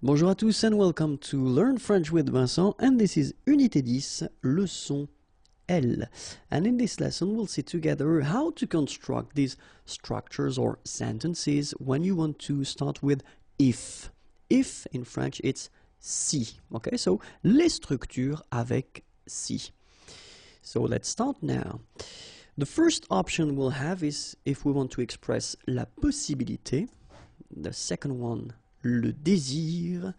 Bonjour à tous and welcome to Learn French with Vincent, and this is Unité 10, leçon L. And in this lesson we'll see together how to construct these structures or sentences when you want to start with if. If in French it's si. Okay, so les structures avec si. So let's start now. The first option we'll have is if we want to express la possibilité. The second one, le désir,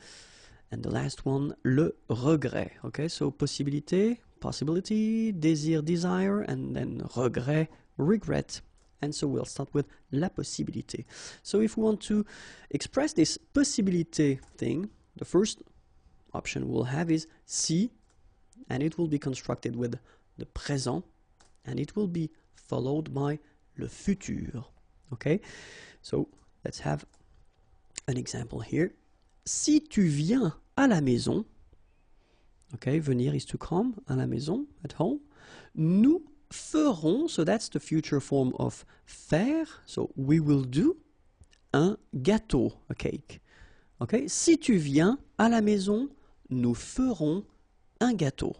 and the last one, le regret. Okay, so possibilité, possibility, désir, desire, and then regret, regret. And so we'll start with la possibilité. So if we want to express this possibilité thing, the first option we'll have is si, and it will be constructed with the présent, and it will be followed by le futur. Okay, so let's have an example here. Si tu viens à la maison, okay, venir is to come, à la maison, at home, nous ferons, so that's the future form of faire, so we will do, un gâteau, a cake. Okay, si tu viens à la maison, nous ferons un gâteau.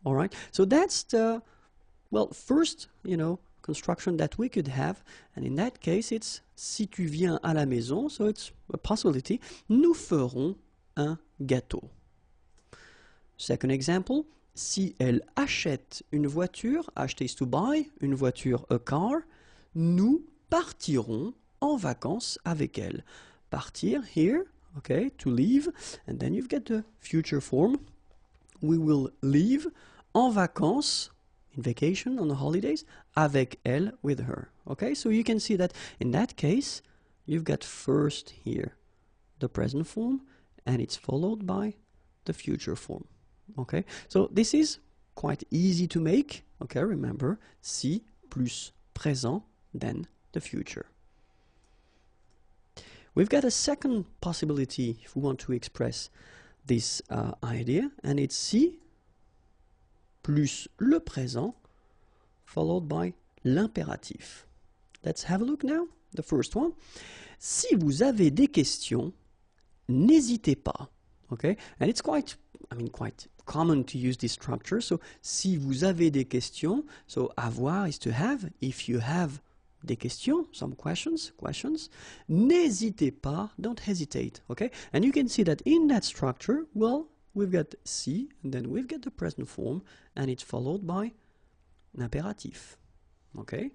All right, so that's the, well, first, construction that we could have, and in that case it's si tu viens à la maison, so it's a possibility, nous ferons un gâteau. Second example, si elle achète une voiture, acheter is to buy, une voiture, a car, nous partirons en vacances avec elle. Partir here, okay, to leave, and then you've got the future form, we will leave en vacances, in vacation, on the holidays, avec elle, with her. Okay, so you can see that in that case, you've got first here the present form, and it's followed by the future form. Okay, so this is quite easy to make. Okay, remember, si plus présent, then the future. We've got a second possibility if we want to express this idea, and it's si plus le présent, followed by l'impératif. Let's have a look now. The first one. Si vous avez des questions, n'hésitez pas. Okay? And it's quite common to use this structure. So, si vous avez des questions, so avoir is to have. If you have des questions, some questions, n'hésitez pas, don't hesitate. Okay? And you can see that in that structure, well, we've got si, and then we've got the present form, and it's followed by l'impératif. Okay?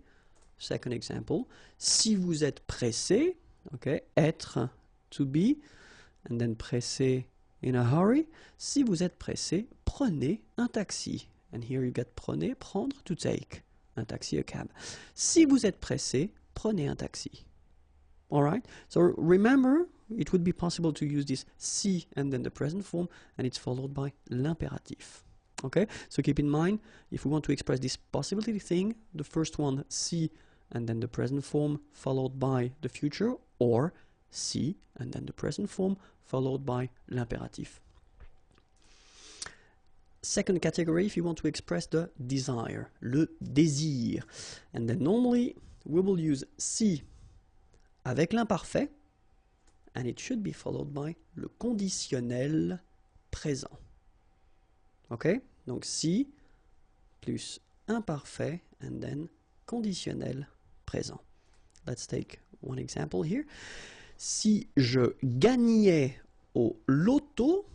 Second example, si vous êtes pressé, okay, être, to be, and then pressé, in a hurry. Si vous êtes pressé, prenez un taxi. And here you get prenez, prendre, to take. Un taxi, a cab. Si vous êtes pressé, prenez un taxi. Alright? So remember, it would be possible to use this si and then the present form, and it's followed by l'impératif. Okay? So keep in mind, if we want to express this possibility thing, the first one, si, and then the present form followed by the future, or si, and then the present form followed by l'impératif. Second category, if you want to express the desire, le désir. And then normally, we will use si avec l'imparfait, and it should be followed by le conditionnel présent. Okay? Donc si plus imparfait and then conditionnel présent. Let's take one example here. Si je gagnais au loto,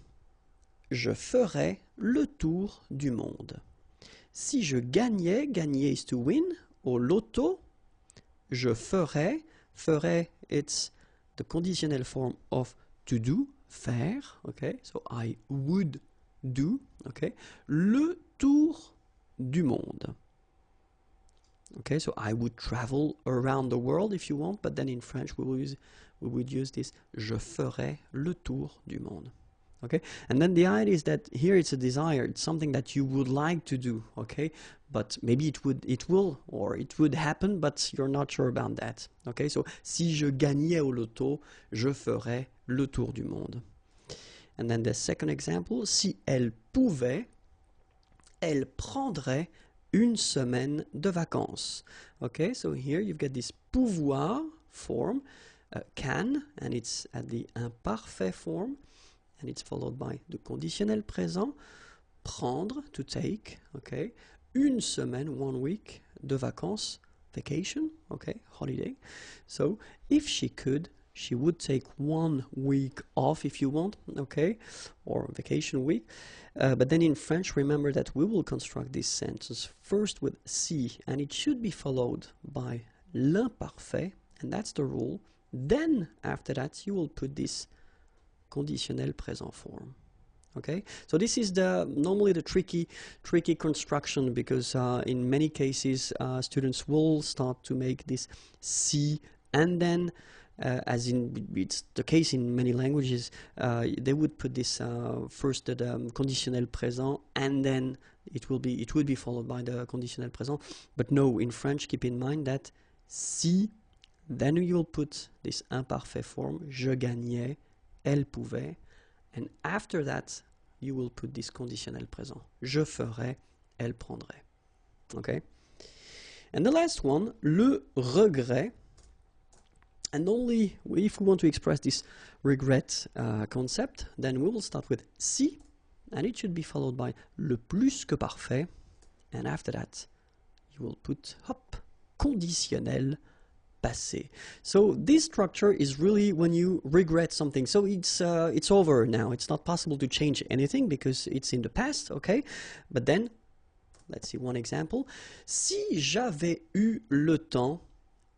je ferais le tour du monde. Si je gagnais, gagner is to win, au loto, je ferais, it's the conditional form of to do, faire, okay, so I would do, okay, le tour du monde. Okay, so I would travel around the world if you want, but then in French we would use this, je ferais le tour du monde. Okay, and then the idea is that here it's a desire, it's something that you would like to do, okay, but maybe it would happen, but you're not sure about that. Okay, so si je gagnais au loto, je ferais le tour du monde. And then the second example, si elle pouvait, elle prendrait une semaine de vacances. Okay, so here you've got this pouvoir form, can, and it's at the imparfait form, and it's followed by the conditionnel présent. Prendre, to take, okay. Une semaine, 1 week, de vacances, vacation, okay, holiday. So if she could, she would take 1 week off if you want, okay, or vacation week. But then in French, remember that we will construct this sentence first with si, and it should be followed by l'imparfait, and that's the rule. Then after that, you will put this conditionnel présent form. Okay, so this is normally the tricky construction, because in many cases students will start to make this si, and then as in it's the case in many languages, they would put this first the conditionnel présent, and then it would be followed by the conditionnel présent. But no, in French, keep in mind that si, then you will put this imparfait form, je gagnais, elle pouvait, and after that you will put this conditionnel présent, je ferai, elle prendrait. Okay, and the last one, le regret. And only if we want to express this regret concept, then we will start with si, and it should be followed by le plus que parfait, and after that you will put hop, conditionnel passé. So this structure is really when you regret something. So it's over now. It's not possible to change anything because it's in the past, okay? But then, let's see one example. Si j'avais eu le temps,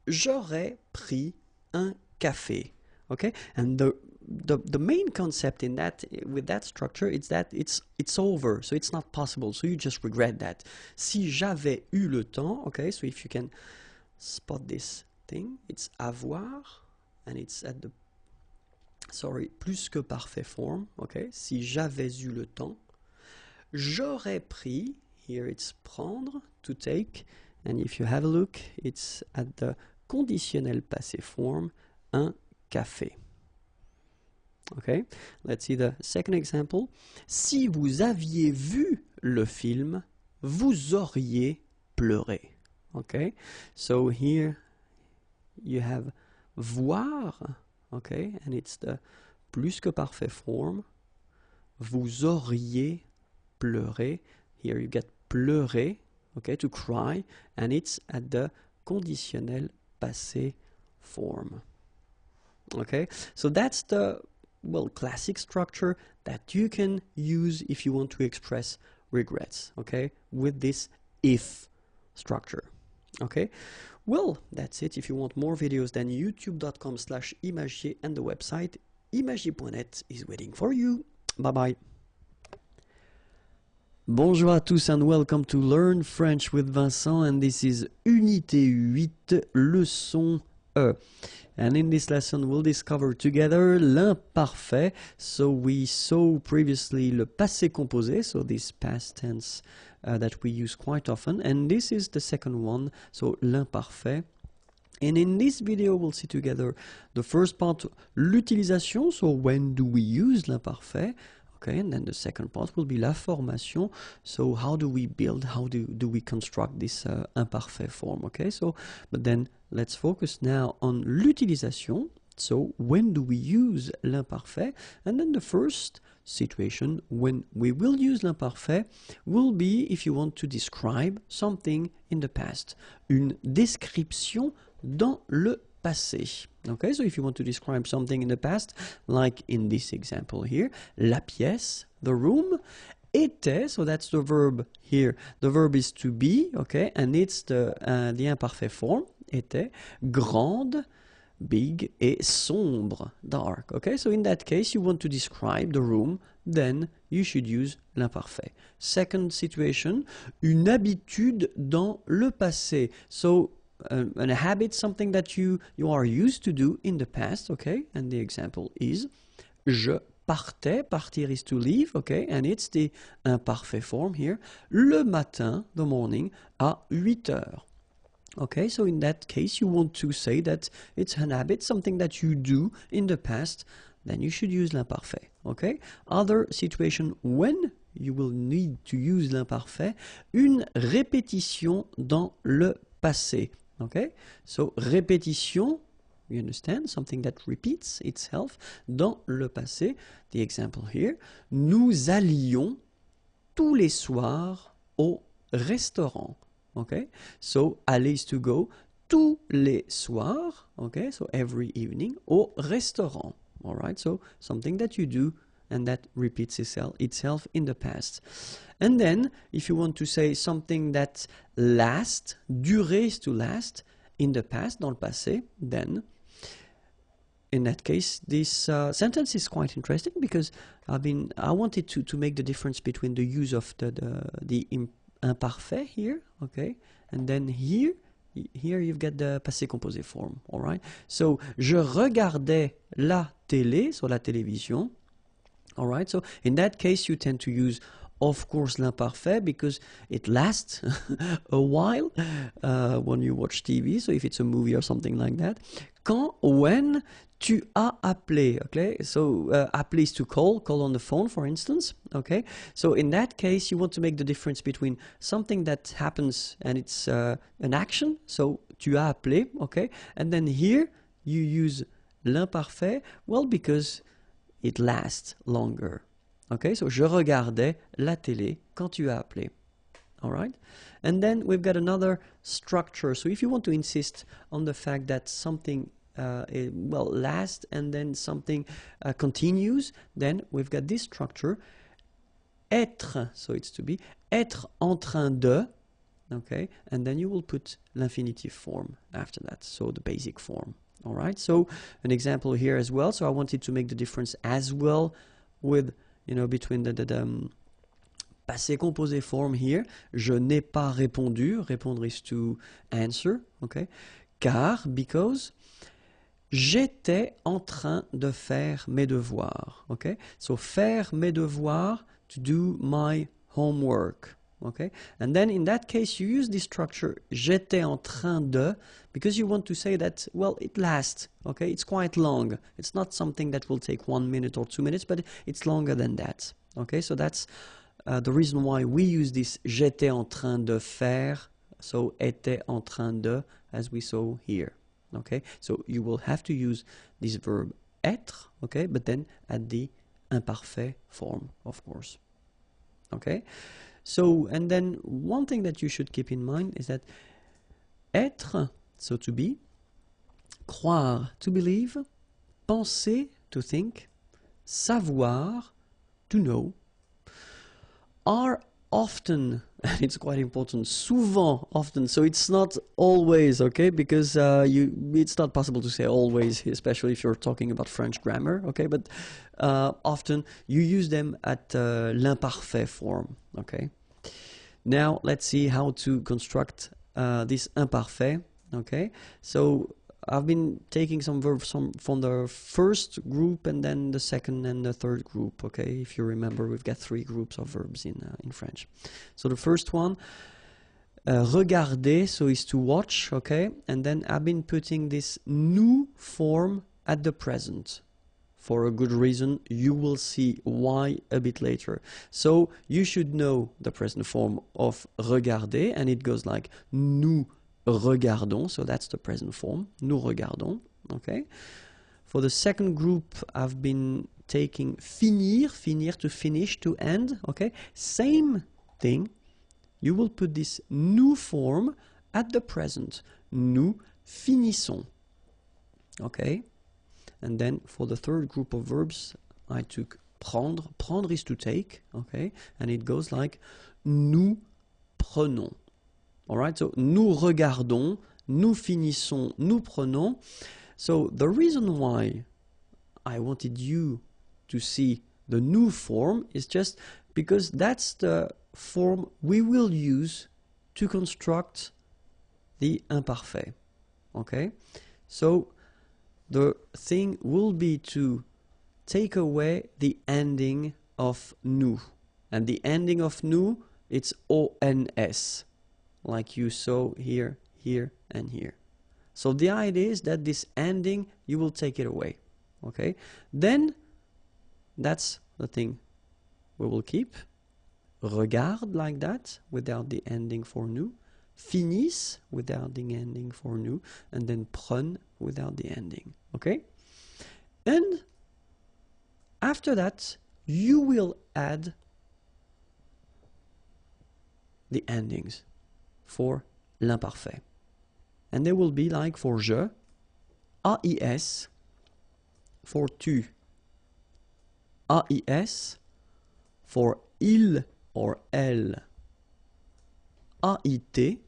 j'aurais pris un café. Okay? And the main concept in that, with that structure, is that it's over, so it's not possible. So you just regret that. Si j'avais eu le temps, okay? So if you can spot this thing, it's avoir, and it's at the plus que parfait form, okay? Si j'avais eu le temps, j'aurais pris, here it's prendre, to take, and if you have a look, it's at the conditionnel passé form, un café. Okay, let's see the second example. Si vous aviez vu le film, vous auriez pleuré. Okay, so here you have voir, okay, and it's the plus que parfait form. Vous auriez pleuré. Here you get pleurer, okay, to cry, and it's at the conditionnel passé form. Okay, so that's the classic structure that you can use if you want to express regrets, okay, with this if structure. Okay, well, that's it. If you want more videos, then youtube.com/imagier, and the website imagier.net is waiting for you. Bye bye. Bonjour à tous and welcome to Learn French with Vincent, and this is Unité 8, leçon E. And in this lesson we'll discover together l'imparfait. So we saw previously le passé composé, so this past tense that we use quite often, and this is the second one, so l'imparfait. And in this video we'll see together the first part, l'utilisation, so when do we use l'imparfait. Okay, and then the second part will be la formation. So how do we build, how do we construct this imparfait form? Okay, so, but then let's focus now on l'utilisation. So when do we use l'imparfait? And then the first situation when we will use l'imparfait will be if you want to describe something in the past. Une description dans le passé. Okay, so if you want to describe something in the past, like in this example here, la pièce, the room, était, so that's the verb here. The verb is to be, okay, and it's the imparfait form, était, grande, big, et sombre, dark. Okay, so in that case, you want to describe the room, then you should use l'imparfait. Second situation, une habitude dans le passé. So a habit, something that you are used to do in the past, okay? And the example is je partais, partir is to leave, okay? And it's the imparfait form here. Le matin, the morning, à 8 heures. Okay, so in that case, you want to say that it's an habit, something that you do in the past, then you should use l'imparfait, okay? Other situation when you will need to use l'imparfait, une répétition dans le passé. Okay, so répétition, You understand? Something that repeats itself. Dans le passé, the example here, nous allions tous les soirs au restaurant. Okay? So, aller is to go. Tous les soirs, okay? So, every evening, au restaurant. All right? So, something that you do and that repeats itself in the past. And then, if you want to say something that lasts, durer is to last, in the past, dans le passé, then, in that case, this sentence is quite interesting because I wanted to make the difference between the use of the imperfect here, okay, and then here you've got the passé composé form, all right? So, je regardais la télé, so la télévision, all right? So, in that case, you tend to use, of course, l'imparfait because it lasts a while when you watch TV, so if it's a movie or something like that. When tu as appelé, okay? So, appeler is to call on the phone, for instance, okay? So, in that case, you want to make the difference between something that happens and it's an action, so tu as appelé, okay? And then here, you use l'imparfait, well, because it lasts longer. Okay, so je regardais la télé quand tu as appelé. All right? And then we've got another structure. So if you want to insist on the fact that something lasts and then something continues, then we've got this structure. Être, so it's to be, être en train de, okay? And then you will put l'infinitive form after that, so the basic form. All right? So an example here as well. So I wanted to make the difference as well with between the passé composé form here. Je n'ai pas répondu. Répondre is to answer, okay? Car, because, j'étais en train de faire mes devoirs, okay? So, faire mes devoirs, to do my homework, okay? And then in that case, you use this structure, j'étais en train de, because you want to say that, well, it lasts, okay? It's quite long. It's not something that will take 1 minute or 2 minutes, but it's longer than that, okay? So that's the reason why we use this j'étais en train de faire, so était en train de, as we saw here, okay? So you will have to use this verb être, okay? But then at the imparfait form, of course, okay? So, and then one thing that you should keep in mind is that être, so to be, croire, to believe, penser, to think, savoir, to know, are often, and it's quite important, souvent, often, so it's not always, okay, because it's not possible to say always, especially if you're talking about French grammar, okay, but often you use them at l'imparfait form, okay. Now let's see how to construct this imparfait, okay. So I've been taking some verbs from the first group and then the second and the third group, okay. If you remember, we've got 3 groups of verbs in French. So the first one, regarder, so is to watch, okay. And then I've been putting this nous form at the present. For a good reason, you will see why a bit later. So you should know the present form of regarder, and it goes like nous regardons, so that's the present form, nous regardons, okay. For the second group, I've been taking finir, finir to finish, to end, okay. Same thing, you will put this nous form at the present, nous finissons, okay. And then for the third group of verbs, I took prendre. Prendre is to take, okay? And it goes like nous prenons. All right, so nous regardons, nous finissons, nous prenons. So the reason why I wanted you to see the nous form is just because that's the form we will use to construct the imparfait, okay? So the thing will be to take away the ending of nous. And the ending of nous, it's ONS, like you saw here, here, and here. So the idea is that this ending, you will take it away, okay? Then, that's the thing we will keep. Regarde, like that, without the ending for nous. Finissent, without the ending for nous. And then prennent, without the ending, okay? And after that, you will add the endings for l'imparfait. And they will be like for je, AIS, for tu, AIS, for il or elle, AIT,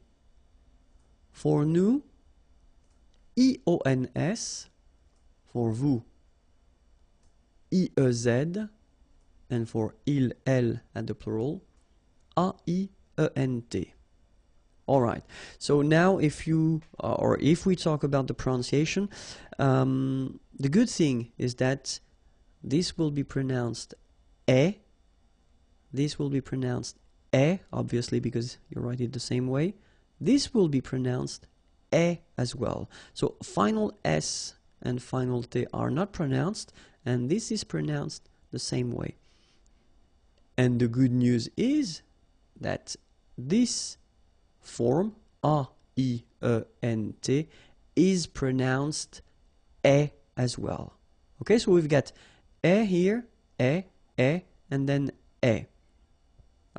for nous, IONS, for vous, IEZ, and for il, elle at the plural, AIENT. All right, so now if you, or if we talk about the pronunciation, the good thing is that this will be pronounced E. This will be pronounced E, obviously, because you write it the same way. This will be pronounced E as well. So final S and final T are not pronounced, and this is pronounced the same way. And the good news is that this form, A-I-E-N-T, is pronounced E as well. Okay, so we've got E here, E, and then E.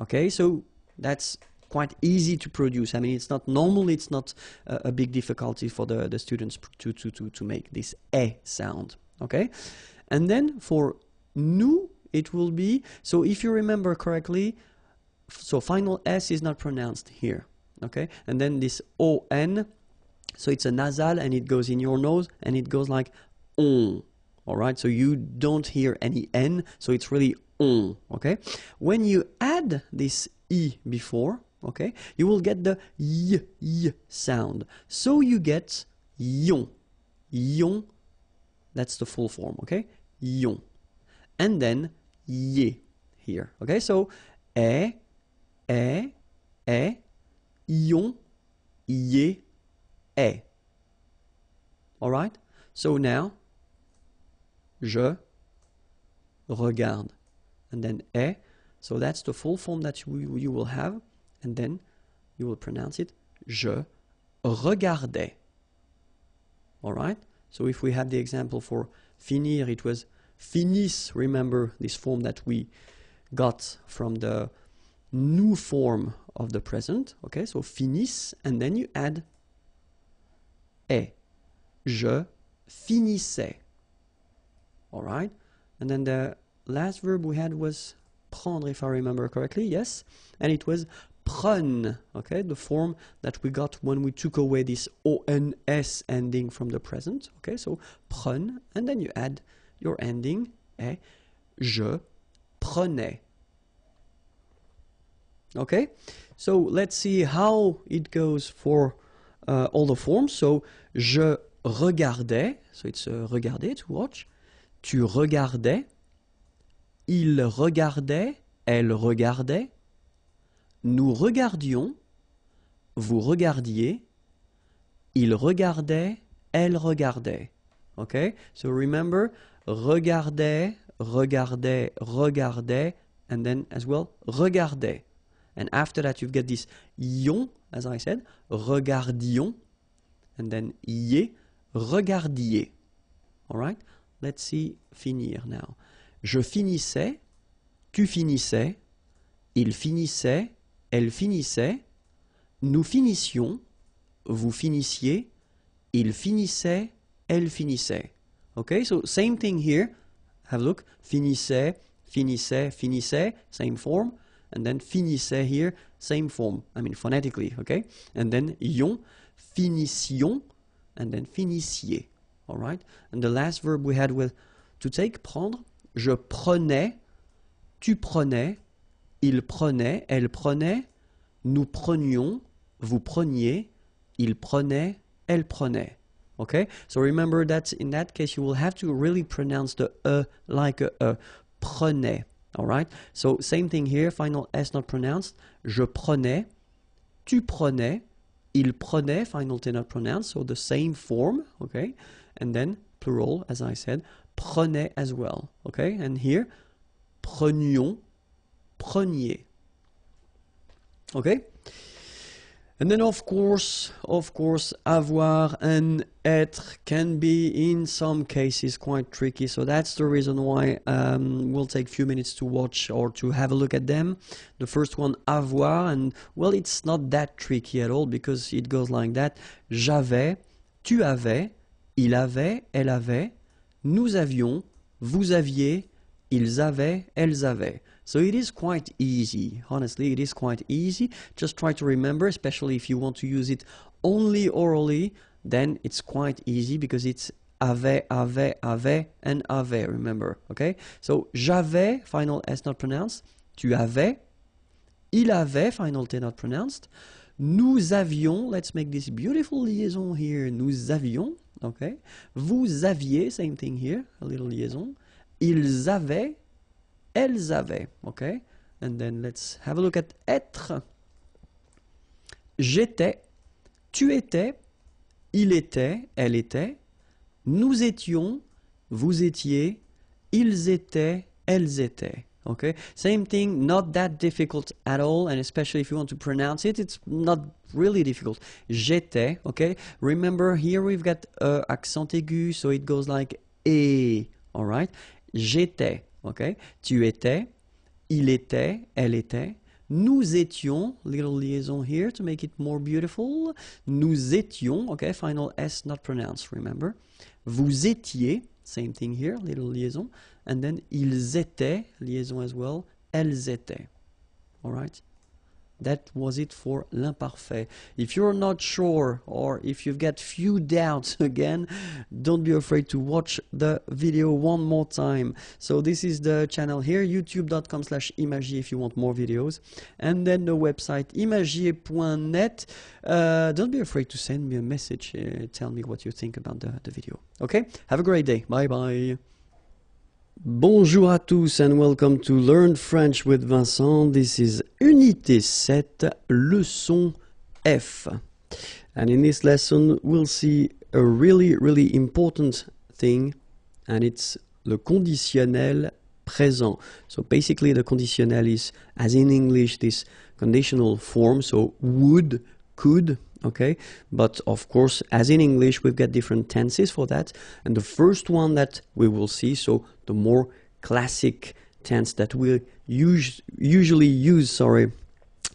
Okay, so that's quite easy to produce. I mean, it's not normally, it's not a big difficulty for the students to make this E sound. Okay, and then for nous, it will be, so if you remember correctly, so final S is not pronounced here. Okay, and then this O-N, so it's a nasal and it goes in your nose and it goes like on. All right, so you don't hear any N, so it's really on. Okay, when you add this I before, okay, you will get the y sound. So you get yon, yon, that's the full form, okay, yon. And then ye here, okay, so e, yon, ye, e. All right, so now, je regarde, and then e, so that's the full form that you will have, and then you will pronounce it, je regardais. All right, so if we have the example for finir, it was finis, remember this form that we got from the new form of the present, okay, so finis, and then you add e, je finissais. All right, and then the last verb we had was prendre, if I remember correctly, yes, and it was prenne, okay, the form that we got when we took away this ONS ending from the present, okay, so prenne, and then you add your ending, et je prenais. Okay, so let's see how it goes for all the forms. So je regardais, so it's regarder, to watch. Tu regardais, il regardait, elle regardait, nous regardions, vous regardiez, il regardait, elle regardait. Okay, so remember, regardait, regardait, regardait, and then as well, regardait. And after that, you've got this ion, as I said, regardions, and then ier, regardiez. All right, let's see finir now. Je finissais, tu finissais, il finissait, elle finissait, nous finissions, vous finissiez, il finissait, elle finissait. Okay, so same thing here. Have a look. Finissait, finissait, finissait, same form. And then finissait here, same form. I mean phonetically, okay? And then ion, finissions, and then finissiez. All right? And the last verb we had with to take, prendre. Je prenais, tu prenais, il prenait, elle prenait, nous prenions, vous preniez, il prenait, elle prenait. Okay, so remember that in that case you will have to really pronounce the like a prenait. All right, so same thing here, final S not pronounced. Je prenais, tu prenais, il prenait, final T not pronounced, so the same form. Okay, and then plural, as I said, prenait as well. Okay, and here prenions, preniez. Okay. And then of course, avoir and être can be in some cases quite tricky. So that's the reason why we'll take a few minutes to watch or to have a look at them. The first one, avoir, and well, it's not that tricky at all because it goes like that. J'avais, tu avais, il avait, elle avait, nous avions, vous aviez, ils avaient, elles avaient. So it is quite easy. Honestly, it is quite easy. Just try to remember, especially if you want to use it only orally, then it's quite easy because it's avait, and avait, remember, okay? So j'avais, final S not pronounced. Tu avais. Il avait, final T not pronounced. Nous avions, let's make this beautiful liaison here. Nous avions, okay? Vous aviez, same thing here, a little liaison. Ils avaient. Elles avaient, okay? And then let's have a look at être. J'étais, tu étais, il était, elle était, nous étions, vous étiez, ils étaient, elles étaient. Okay, same thing, not that difficult at all, and especially if you want to pronounce it, it's not really difficult. J'étais, okay? Remember here we've got accent aigu, so it goes like et, all right? J'étais. Okay, tu étais, il était, elle était, nous étions, little liaison here to make it more beautiful, nous étions, okay, final S not pronounced, remember, vous étiez, same thing here, little liaison, and then ils étaient, liaison as well, elles étaient, alright? That was it for l'imparfait. If you're not sure or if you've got few doubts again, don't be afraid to watch the video one more time. So this is the channel here, youtube.com/imagier if you want more videos. And then the website imagier.net. Don't be afraid to send me a message. Tell me what you think about the video. Okay? Have a great day. Bye-bye. Bonjour à tous and welcome to Learn French with Vincent. This is Unité 7, leçon F. And in this lesson, we'll see a really important thing, and it's le conditionnel présent. So basically the conditionnel is, as in English, this conditional form, so would, could, okay? But of course, as in English, we've got different tenses for that. And the first one that we will see, so the more classic tense that we usually use,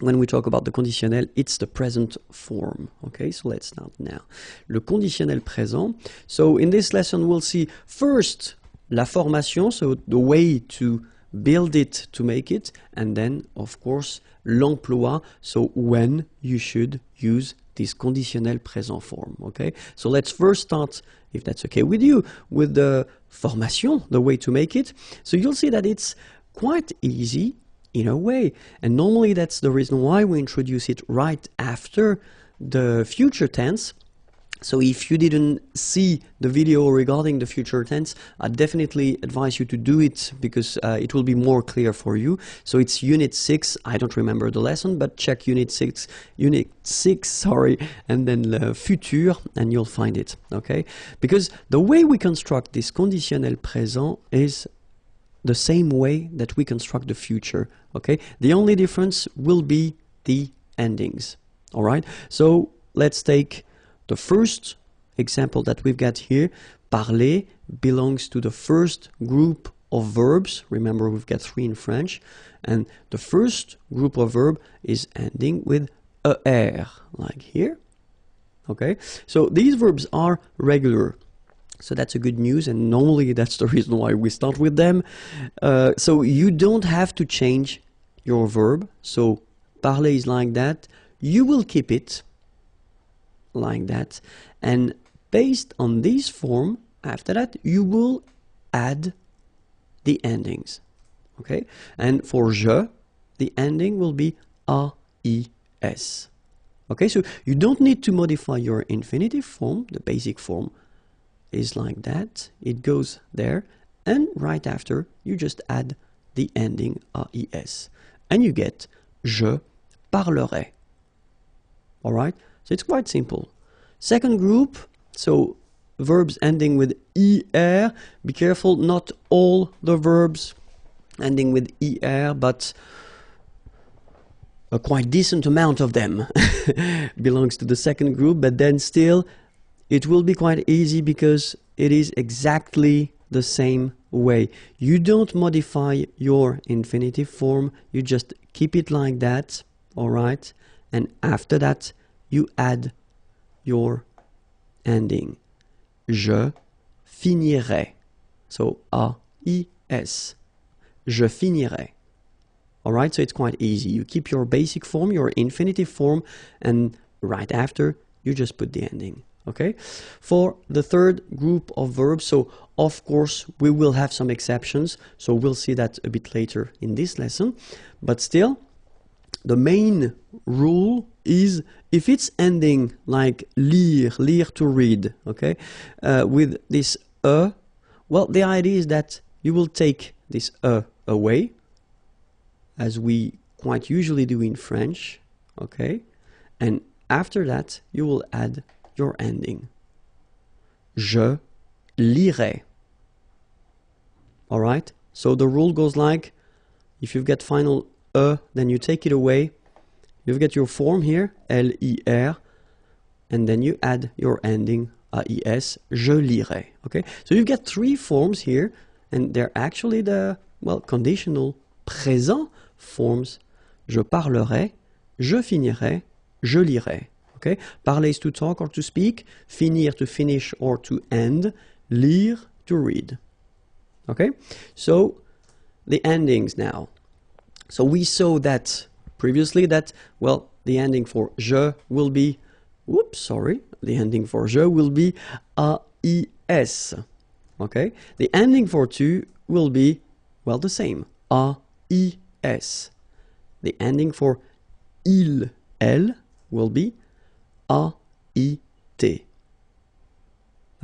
when we talk about the conditionnel, it's the present form. Okay, so let's start now. Le conditionnel présent. So in this lesson, we'll see first la formation, so the way to build it, to make it, and then, of course, l'emploi, so when you should use this conditionnel présent form, okay? So let's first start, if that's okay with you, with the formation, the way to make it. So you'll see that it's quite easy in a way, and normally that's the reason why we introduce it right after the future tense. So if you didn't see the video regarding the future tense, I definitely advise you to do it because it will be more clear for you. So it's Unit 6, I don't remember the lesson, but check Unit 6, and then le futur, and you'll find it, okay? Because the way we construct this conditionnel présent is the same way that we construct the future, okay? The only difference will be the endings, all right? So let's take the first example that we've got here. Parler belongs to the first group of verbs. Remember, we've got 3 in French. And the first group of verb is ending with er, like here. Okay, so these verbs are regular. So that's a good news, and normally that's the reason why we start with them. So you don't have to change your verb. So parler is like that. You will keep it like that, and based on this form, after that you will add the endings, okay? And for je, the ending will be AIS, okay? So you don't need to modify your infinitive form. The basic form is like that, it goes there, and right after you just add the ending AIS, and you get je parlerai, all right? So it's quite simple. Second group, so verbs ending with er. Be careful, not all the verbs ending with er, but a quite decent amount of them. belongs to the second group, but then still it will be quite easy because it is exactly the same way. You don't modify your infinitive form, you just keep it like that, all right? And after that, you add your ending. Je finirai. So A-I-S. Je finirai. All right, so it's quite easy. You keep your basic form, your infinitive form, and right after, you just put the ending. Okay? For the third group of verbs, so of course, we will have some exceptions. So we'll see that a bit later in this lesson. But still, the main rule is if it's ending like lire, lire to read, okay, with this well, the idea is that you will take this away, as we quite usually do in French, okay, and after that you will add your ending. Je lirai. All right, so the rule goes like, if you've got final then you take it away, you've got your form here, L-I-R, and then you add your ending, A-I-S, je lirai, okay? So you've got three forms here, and they're actually the, well, conditional présent forms. Je parlerai, je finirai, je lirai, okay? Parler is to talk or to speak, finir to finish or to end, lire to read, okay? So the endings now. So we saw that previously that, well, the ending for je will be, whoops, sorry, the ending for je will be A-I-S, okay? The ending for tu will be, well, the same, A-I-S. The ending for il, elle will be A-I-T,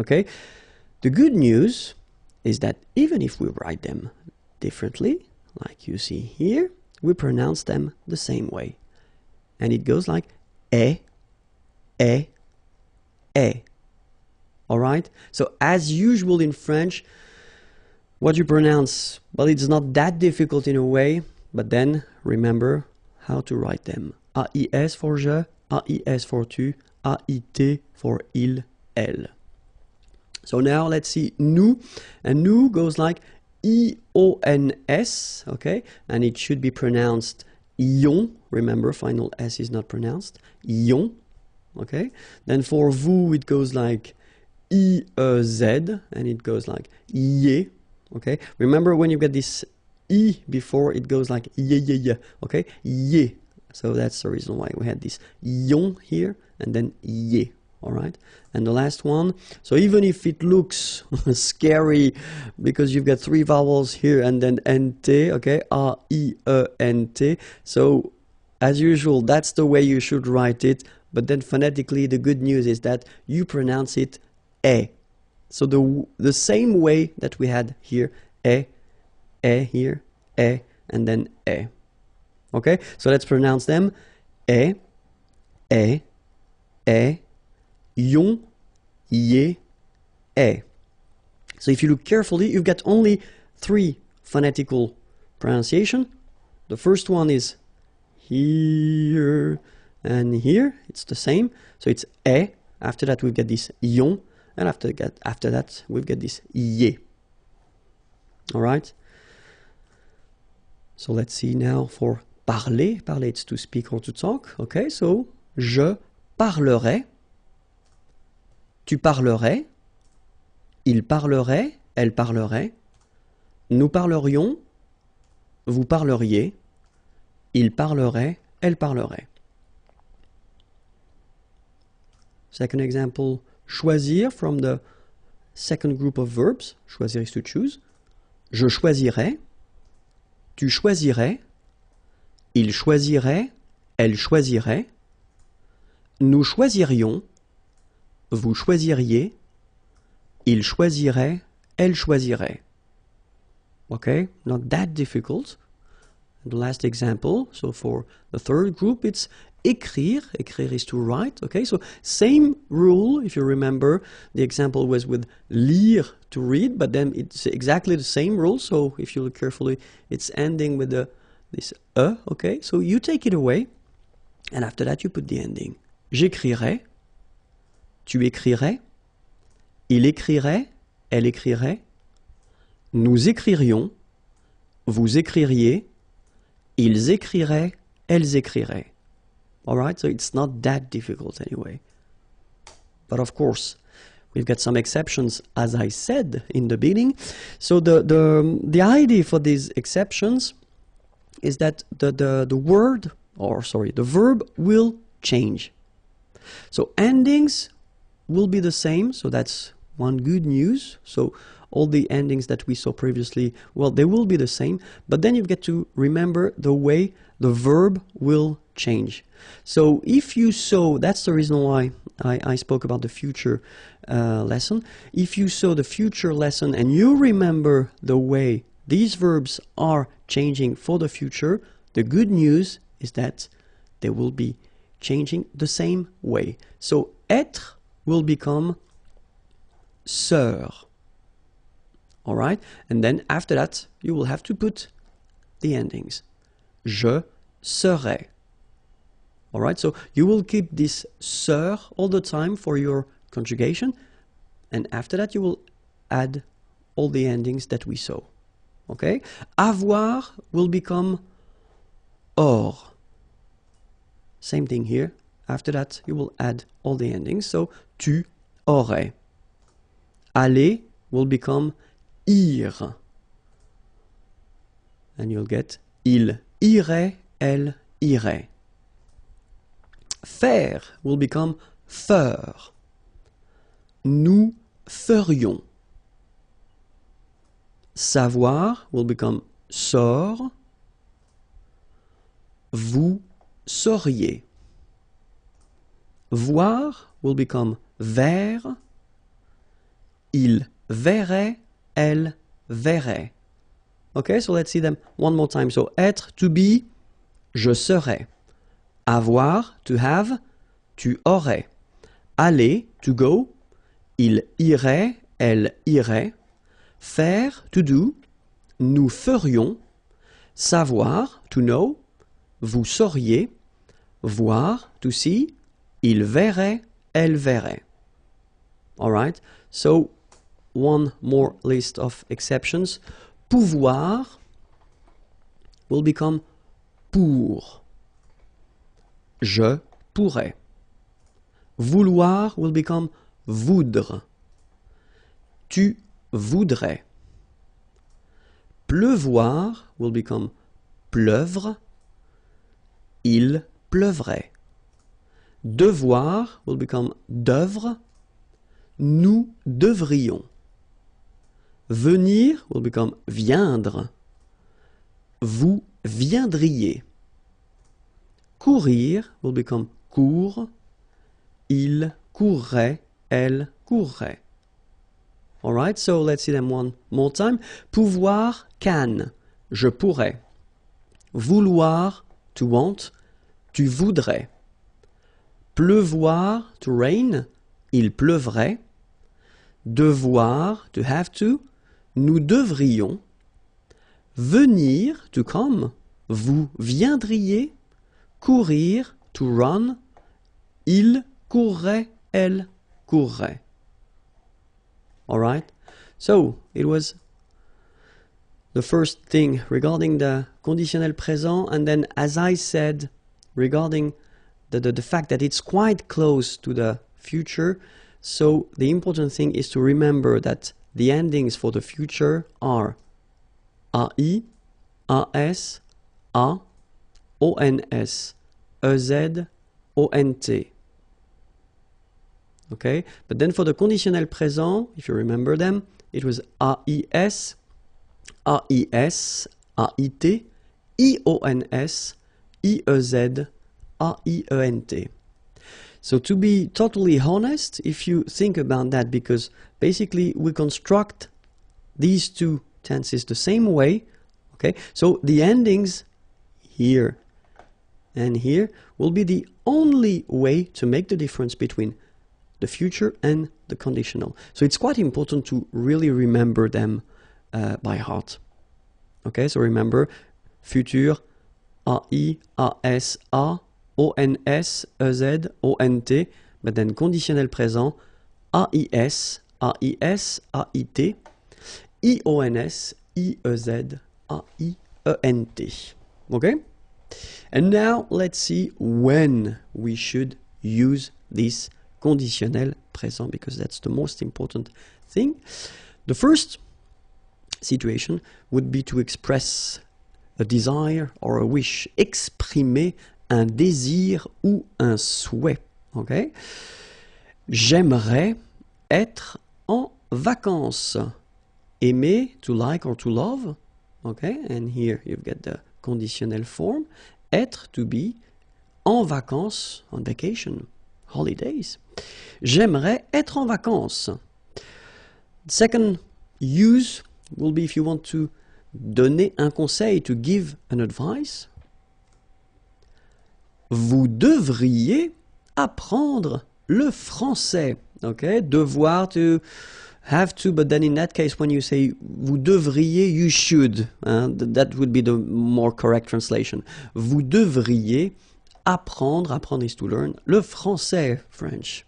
okay? The good news is that even if we write them differently, like you see here, we pronounce them the same way. And it goes like e, e, e. All right? So as usual in French, what you pronounce, well, it's not that difficult in a way, but then remember how to write them. A-I-S for je, A-I-S for tu, A-I-T for il, elle. So now let's see nous. And nous goes like I-O-N-S, okay? And it should be pronounced ion. Remember, final S is not pronounced. Ion, okay? Then for vous, it goes like I-E-Z, and it goes like ye, okay? Remember, when you get this I before, it goes like ye, okay? Ye. So that's the reason why we had this ion here, and then ye. All right, and the last one, so even if it looks scary because you've got three vowels here and then nt, okay, A-I-E-N-T, so as usual, that's the way you should write it, but then phonetically the good news is that you pronounce it e. So the same way that we had here, e here, e, and then e. Okay, so let's pronounce them, e, yon, ye, e. So if you look carefully, you've got only three phonetical pronunciation. The first one is here and here. It's the same. So it's e. After that, we've got this yon. And after that, we've got this ye. All right? So let's see now for parler. Parler, it's to speak or to talk. Okay, so je parlerai. Tu parlerais, il parlerait, elle parlerait, nous parlerions, vous parleriez, il parlerait, elle parlerait. Second example, choisir from the second group of verbs. Choisir is to choose. Je choisirais, tu choisirais, il choisirait, elle choisirait, nous choisirions, vous choisiriez, il choisirait, elle choisirait. Okay, not that difficult. The last example, so for the third group, it's écrire. Écrire is to write. Okay, so same rule, if you remember, the example was with lire, to read, but then it's exactly the same rule. So if you look carefully, it's ending with this okay? So you take it away, And after that, you put the ending. J'écrirai, tu écrirais, il écrirait, elle écrirait, nous écririons, vous écririez, ils écriraient, elles écriraient. Alright, so it's not that difficult anyway. But of course, we've got some exceptions, as I said in the beginning. So the idea for these exceptions is that the word, or sorry, the verb will change. So endings will be the same, so that's one good news. So all the endings that we saw previously, well, they will be the same, but then you've got to remember the way the verb will change. So if you saw, that's the reason why I spoke about the future lesson. If you saw the future lesson and you remember the way these verbs are changing for the future, the good news is that they will be changing the same way. So être will become sœur. All right, and then after that you will have to put the endings. Je serai. All right, so you will keep this sœur all the time for your conjugation, and after that you will add all the endings that we saw. Okay, avoir will become or. Same thing here. After that you will add all the endings. So tu aurais. Aller will become ir. And you'll get il irait, elle irait. Faire will become faire. Nous ferions. Savoir will become saur. Vous sauriez. Voir will become ver. Il verrait, elle verrait. Okay, so let's see them one more time. So être, to be, je serais. Avoir, to have, tu aurais. Aller, to go, il irait, elle irait. Faire, to do, nous ferions. Savoir, to know, vous sauriez. Voir, to see, il verrait, elle verrait. All right, so one more list of exceptions. Pouvoir will become pour. Je pourrais. Vouloir will become voudre. Tu voudrais. Pleuvoir will become pleuvre. Il pleuvrait. Devoir will become d'œuvre. Nous devrions. Venir will become viendre. Vous viendriez. Courir will become court. Il courrait, elle courrait. Alright, so let's see them one more time. Pouvoir, can. Je pourrais. Vouloir, to want. Tu voudrais. Pleuvoir, to rain. Il pleuvrait. Devoir, to have to. Nous devrions. Venir, to come. Vous viendriez. Courir, to run. Il courrait, elle courrait. All right? So, it was the first thing regarding the conditionnel présent, and then as I said, regarding the fact that it's quite close to the future, so the important thing is to remember that the endings for the future are AI, AS, A, ONS, EZ, ONT. Okay, but then for the conditionnel présent, if you remember them, it was AIS, AIS, AIT, IONS, IEZ, AIENT. So to be totally honest, if you think about that, because basically we construct these two tenses the same way, okay, so the endings here and here will be the only way to make the difference between the future and the conditional. So it's quite important to really remember them by heart. Okay, so remember future, AI, AS, A, O-N-S, E-Z, O-N-T, but then conditionnel présent, A-I-S, A-I-S, A-I-T, I-O-N-S, I-E-Z, A-I-E-N-T. Okay? And now let's see when we should use this conditionnel présent, because that's the most important thing. The first situation would be to express a desire or a wish, exprimer un désir ou un souhait. Okay? J'aimerais être en vacances. Aimer, to like or to love. Okay? And here you've got the conditional form. Être, to be. En vacances, on vacation, holidays. J'aimerais être en vacances. Second use will be if you want to donner un conseil, to give an advice. Vous devriez apprendre le français. Okay, devoir, to have to, but then in that case when you say vous devriez, you should. That would be the more correct translation. Vous devriez apprendre, apprendre is to learn, le français, French.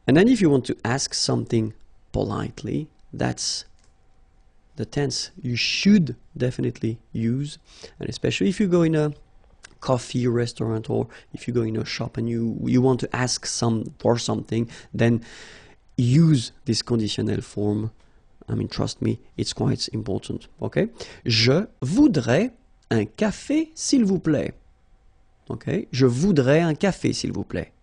And then if you want to ask something politely, that's the tense you should definitely use, and especially if you go in a coffee restaurant or if you go in a shop and you want to ask for something, then use this conditional form. I mean, trust me, it's quite important. Okay? Je voudrais un café, s'il vous plaît. Okay? Je voudrais un café, s'il vous plaît.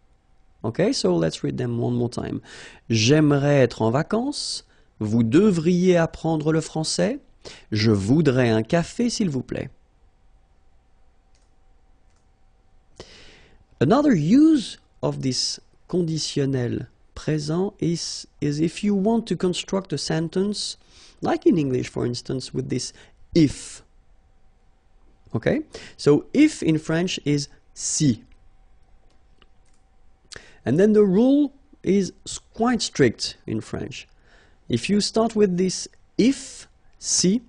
Okay? So let's read them one more time. J'aimerais être en vacances. Vous devriez apprendre le français. Je voudrais un café, s'il vous plaît. Another use of this conditionnel présent is if you want to construct a sentence, like in English, for instance, with this if. Okay? So if in French is si. And then the rule is quite strict in French. If you start with this if, si,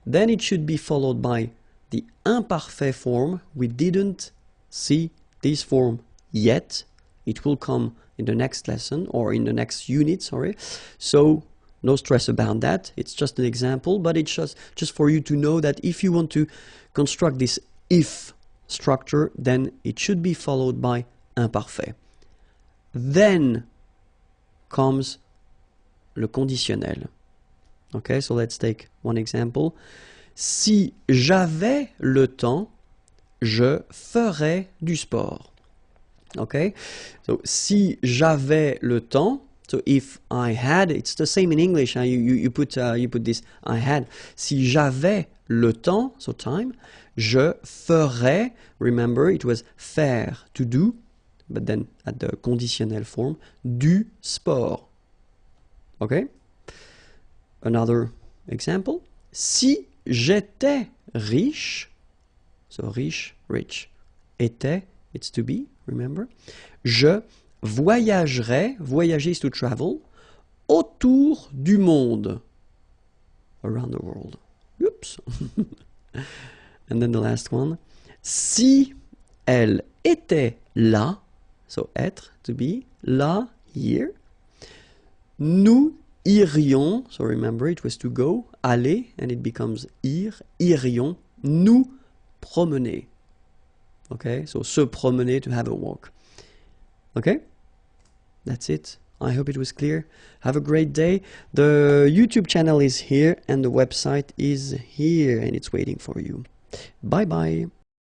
then it should be followed by the imperfect form. We didn't see this form yet. It will come in the next lesson or in the next unit, sorry. So no stress about that. It's just an example, but it's just for you to know that if you want to construct this if structure, then it should be followed by imparfait. Then comes le conditionnel. Okay, so let's take one example. Si j'avais le temps, je ferais du sport. Okay, so si j'avais le temps, so if I had, it's the same in English. You put this I had. Si j'avais le temps, so time, je ferais. Remember, it was faire, to do, but then at the conditional form, du sport. Okay. Another example. Si j'étais riche, so riche, rich, était, it's to be, remember. Je voyagerais, voyager is to travel, autour du monde, around the world. Oops. And then the last one. Si elle était là, so être, to be, là, here, nous irions, so remember it was to go, aller, and it becomes ir, irions, nous promener. Okay, so se promener, to have a walk. Okay, that's it. I hope it was clear. Have a great day. The YouTube channel is here and the website is here and it's waiting for you. Bye bye.